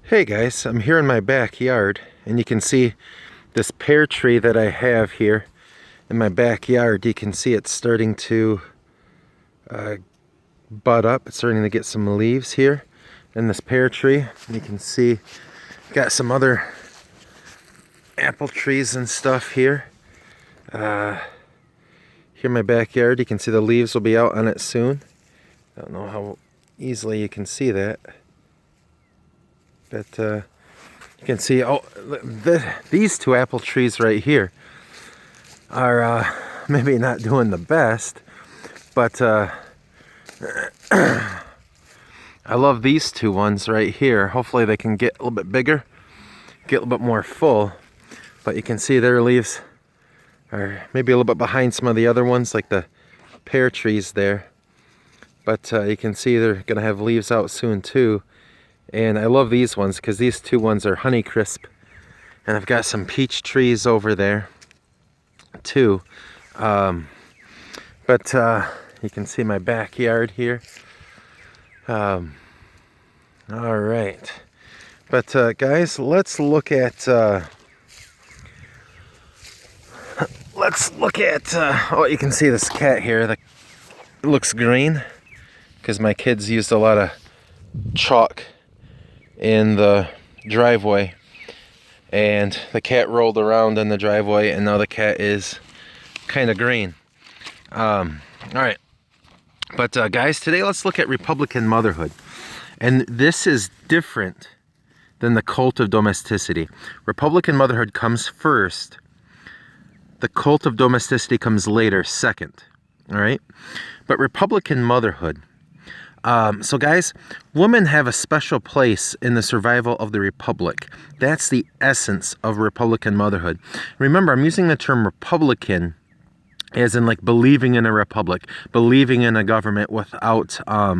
Hey guys, I'm here in my backyard and you can see this pear tree that I have here in my backyard. You can see it's starting to bud up. It's starting to get some leaves here in this pear tree. You can see got some other apple trees and stuff here. Here in my backyard, you can see the leaves will be out on it soon. I don't know how easily you can see that, but you can see, these two apple trees right here are maybe not doing the best, but I love these two ones right here. Hopefully they can get a little bit bigger, get a little bit more full, but you can see their leaves are maybe a little bit behind some of the other ones, like the pear trees there. But you can see they're going to have leaves out soon too. And I love these ones because these two ones are Honeycrisp. And I've got some peach trees over there too. You can see my backyard here. All right. But guys, let's look at oh, you can see this cat here that looks green because my kids used a lot of chalk in the driveway and the cat rolled around in the driveway and now the cat is kind of green. All right, but guys, today let's look at Republican motherhood, and this is different than the cult of domesticity. Republican motherhood comes first, the cult of domesticity comes later, second. All right, but Republican motherhood, so guys, women have a special place in the survival of the republic. That's the essence of Republican motherhood. Remember, I'm using the term Republican as in like believing in a republic, believing in a government without a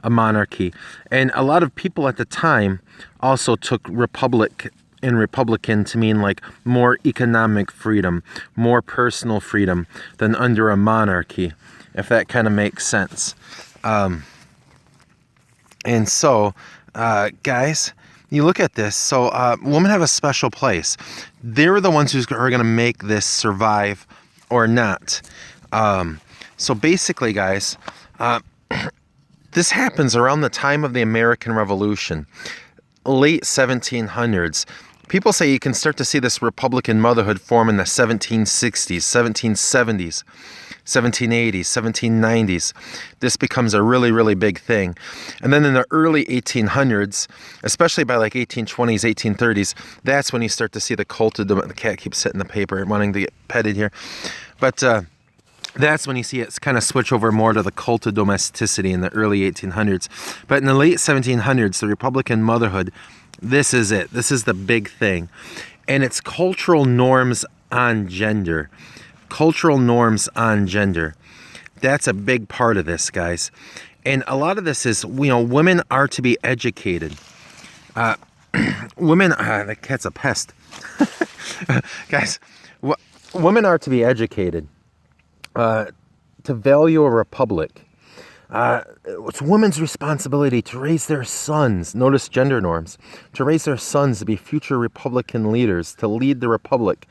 monarchy. And a lot of people at the time also took republic and Republican to mean like more economic freedom, more personal freedom than under a monarchy, if that kind of makes sense. And so, guys, you look at this. So, women have a special place. They're the ones who are going to make this survive or not. So basically, guys, this happens around the time of the American Revolution, late 1700s. People say you can start to see this Republican motherhood form in the 1760s, 1770s. 1780s, 1790s, this becomes a really, really big thing. And then in the early 1800s, especially by like 1820s, 1830s, that's when you start to see the cult of the cat keeps sitting in the paper, wanting to get petted here. But that's when you see it kind of switch over more to the cult of domesticity in the early 1800s. But in the late 1700s, the Republican motherhood, this is it. This is the big thing. And it's cultural norms on gender. Cultural norms on gender. That's a big part of this, guys. And a lot of this is, women are to be educated. The cat's a pest. Guys, women are to be educated. To value a republic. It's women's responsibility to raise their sons, notice gender norms, to raise their sons to be future Republican leaders, to lead the republic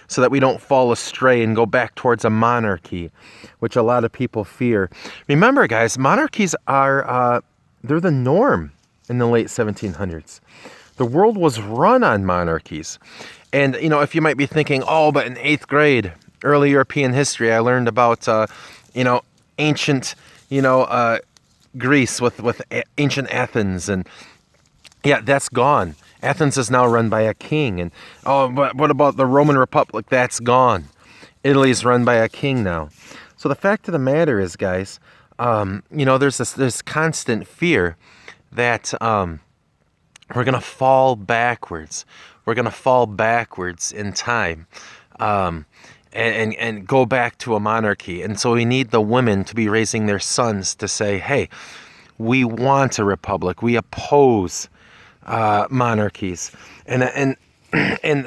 so that we don't fall astray and go back towards a monarchy, which a lot of people fear. Remember, guys, monarchies are, they're the norm in the late 1700s. The world was run on monarchies. And, if you might be thinking, oh, but in 8th grade, early European history, I learned about, ancient Greece with ancient Athens, and yeah, that's gone. Athens is now run by a king, and but what about the Roman Republic? That's gone. Italy's run by a king now. So the fact of the matter is, guys, there's this constant fear that we're gonna fall backwards. We're gonna fall backwards in time. And go back to a monarchy. And so we need the women to be raising their sons to say, hey, we want a republic. We oppose monarchies. And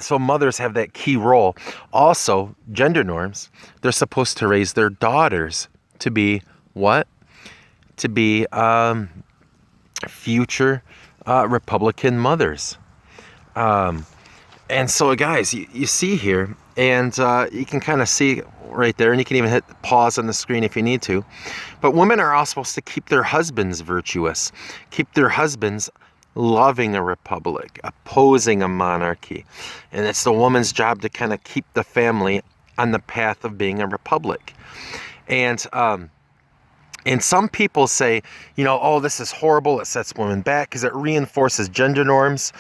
so mothers have that key role. Also, gender norms, they're supposed to raise their daughters to be what? To be future Republican mothers. And so, guys, you see here, and you can kind of see right there, and you can even hit pause on the screen if you need to. But women are all supposed to keep their husbands virtuous, keep their husbands loving a republic, opposing a monarchy. And it's the woman's job to kind of keep the family on the path of being a republic. And some people say, oh, this is horrible. It sets women back because it reinforces gender norms.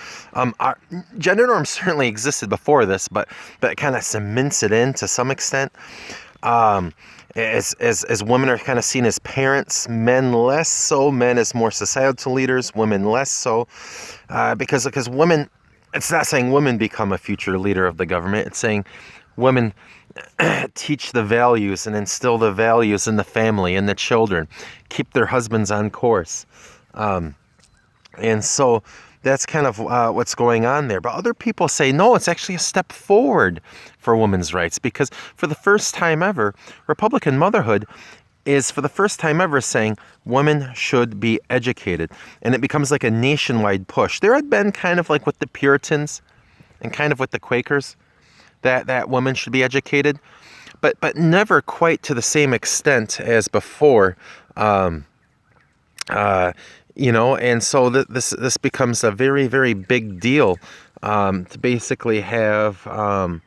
Gender norms certainly existed before this, but it kind of cements it in to some extent. As women are kind of seen as parents, men less so. Men as more societal leaders, women less so. Because women, it's not saying women become a future leader of the government. It's saying women teach the values and instill the values in the family and the children, keep their husbands on course. And so that's kind of what's going on there. But other people say, no, it's actually a step forward for women's rights, because for the first time ever, Republican Motherhood is for the first time ever saying women should be educated. And it becomes like a nationwide push. There had been kind of like with the Puritans and kind of with the Quakers, that women should be educated, but never quite to the same extent as before. And so this becomes a very, very big deal to basically have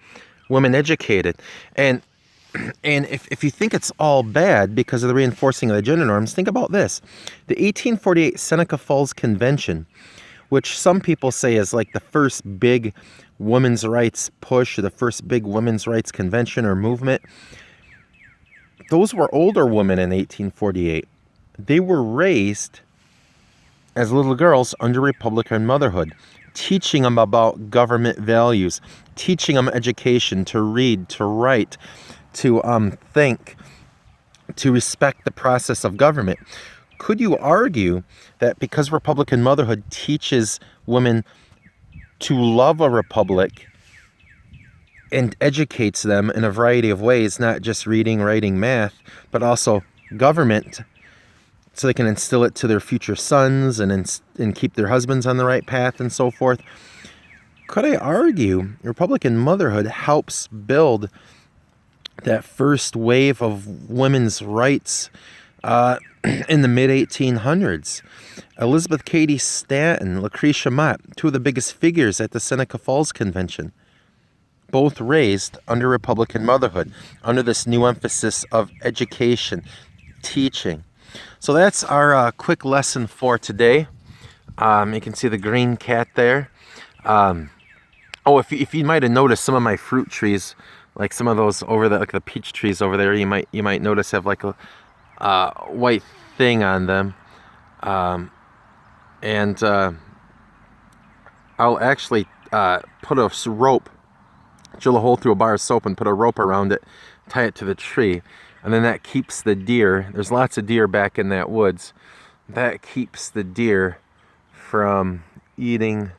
women educated. And if you think it's all bad because of the reinforcing of the gender norms, think about this. The 1848 Seneca Falls Convention, which some people say is like the first big women's rights push, or the first big women's rights convention or movement. Those were older women in 1848. They were raised as little girls under Republican Motherhood, teaching them about government values, teaching them education, to read, to write, to think, to respect the process of government. Could you argue that because Republican Motherhood teaches women to love a republic and educates them in a variety of ways, not just reading, writing, math, but also government, so they can instill it to their future sons and keep their husbands on the right path and so forth? Could I argue Republican Motherhood helps build that first wave of women's rights in the mid-1800s? Elizabeth Cady Stanton, Lucretia Mott, two of the biggest figures at the Seneca Falls Convention, both raised under Republican Motherhood, under this new emphasis of education, teaching. So that's our quick lesson for today. You can see the green cat there. If you might have noticed, some of my fruit trees, like some of those over the, like the peach trees over there, you might notice have like a white thing on them. And I'll actually put a rope, drill a hole through a bar of soap and put a rope around it, tie it to the tree, and then that keeps the deer. There's lots of deer back in that woods. That keeps the deer from eating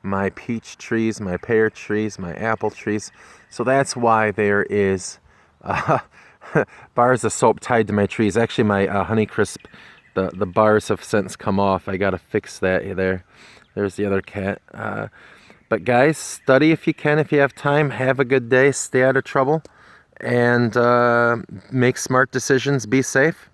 my peach trees, my pear trees, my apple trees. So that's why there is bars of soap tied to my trees. Actually, my Honeycrisp, the bars have since come off. I gotta fix that there. There's the other cat. But guys, study if you can, if you have time. Have a good day. Stay out of trouble. And make smart decisions. Be safe.